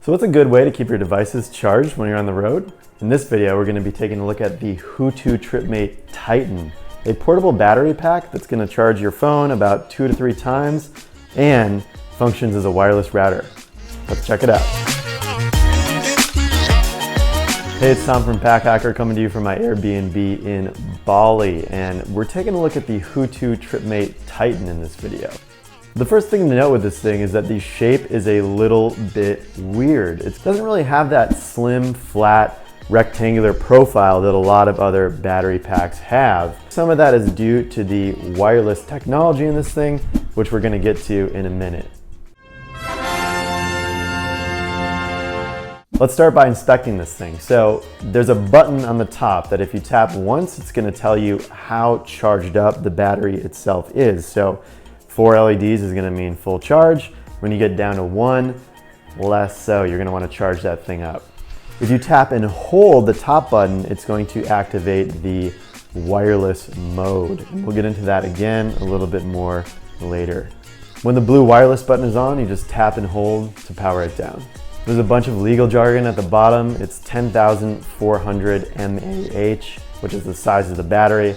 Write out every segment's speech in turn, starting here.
So what's a good way to keep your devices charged when you're on the road? In this video, we're going to be taking a look at the HooToo TripMate Titan, a portable battery pack that's going to charge your phone about 2 to 3 times and functions as a wireless router. Let's check it out. Hey, it's Tom from Pack Hacker coming to you from my Airbnb in Bali, and we're taking a look at the HooToo TripMate Titan in this video. The first thing to note with this thing is that the shape is a little bit weird. It doesn't really have that slim, flat, rectangular profile that a lot of other battery packs have. Some of that is due to the wireless technology in this thing, which we're going to get to in a minute. Let's start by inspecting this thing. So there's a button on the top that if you tap once, it's going to tell you how charged up the battery itself is. So 4 LEDs is going to mean full charge. When you get down to 1, less so, you're going to want to charge that thing up. If you tap and hold the top button, it's going to activate the wireless mode. And we'll get into that again a little bit more later. When the blue wireless button is on, you just tap and hold to power it down. There's a bunch of legal jargon at the bottom. It's 10,400 mAh, which is the size of the battery.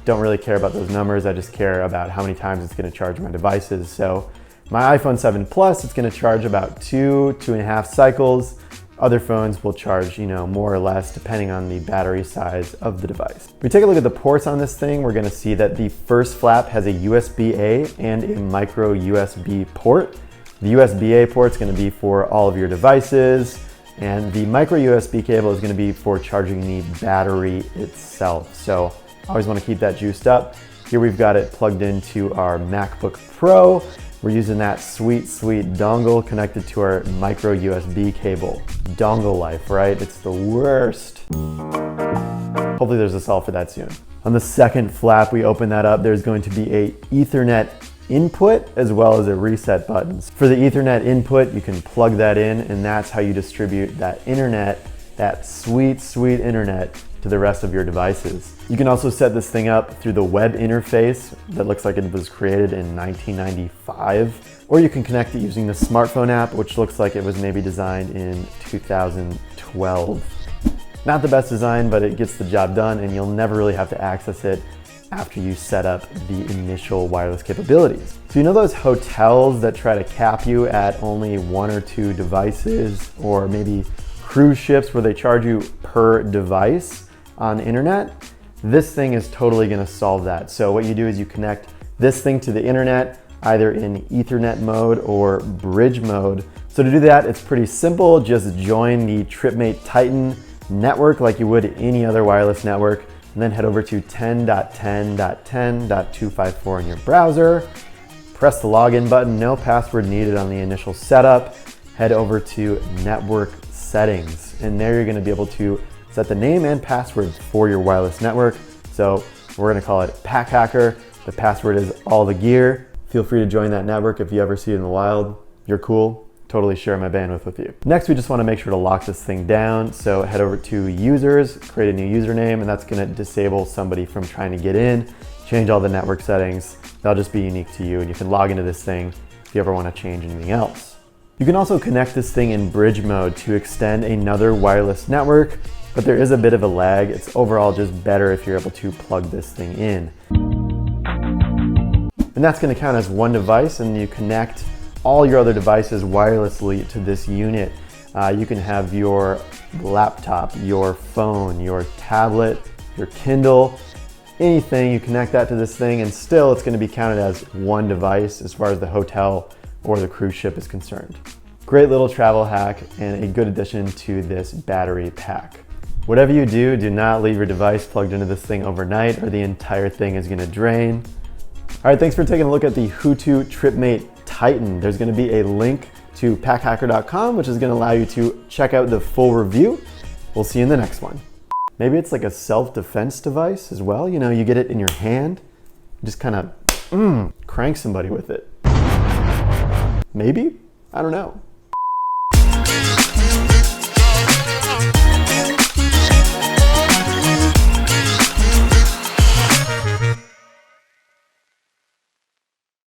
Don't really care about those numbers. I just care about how many times it's going to charge my devices. So my iPhone 7 Plus, it's going to charge about 2.5 cycles. Other phones will charge, more or less depending on the battery size of the device. If we take a look at the ports on this thing, we're going to see that the first flap has a USB-A and a micro USB port. The USB-A port is going to be for all of your devices, and the micro USB cable is going to be for charging the battery itself. So always want to keep that juiced up. Here we've got it plugged into our MacBook Pro. We're using that sweet dongle connected to our micro USB cable. Dongle life, right? It's the worst. Hopefully there's a solve for that soon. On the second flap, we open that up, there's going to be a Ethernet input as well as a reset button. For the Ethernet input, you can plug that in, and that's how you distribute that internet, that sweet internet, to the rest of your devices. You can also set this thing up through the web interface that looks like it was created in 1995, or you can connect it using the smartphone app, which looks like it was maybe designed in 2012. Not the best design, but it gets the job done, and you'll never really have to access it after you set up the initial wireless capabilities. So those hotels that try to cap you at only 1 or 2 devices, or maybe cruise ships where they charge you per device on the internet? This thing is totally going to solve that. So what you do is you connect this thing to the internet, either in Ethernet mode or bridge mode. So to do that, it's pretty simple. Just join the TripMate Titan network like you would any other wireless network, and then head over to 10.10.10.254 in your browser. Press the login button, no password needed on the initial setup. Head over to network settings, and there you're going to be able to set the name and password for your wireless network. So we're going to call it Pack Hacker. The password is all the gear. Feel free to join that network if you ever see it in the wild. You're cool. Totally share my bandwidth with you. Next, we just want to make sure to lock this thing down. So head over to users, create a new username, and that's going to disable somebody from trying to get in. Change all the network settings. That'll just be unique to you, and you can log into this thing if you ever want to change anything else. You can also connect this thing in bridge mode to extend another wireless network, but there is a bit of a lag. It's overall just better if you're able to plug this thing in. And that's going to count as one device, and you connect all your other devices wirelessly to this unit. You can have your laptop, your phone, your tablet, your Kindle, anything, you connect that to this thing, and still it's going to be counted as one device as far as the hotel or the cruise ship is concerned. Great little travel hack and a good addition to this battery pack. Whatever you do, do not leave your device plugged into this thing overnight, or the entire thing is going to drain. All right, thanks for taking a look at the HooToo TripMate Titan. There's going to be a link to packhacker.com, which is going to allow you to check out the full review. We'll see you in the next one. Maybe it's like a self-defense device as well. You get it in your hand, just kind of crank somebody with it. Maybe? I don't know.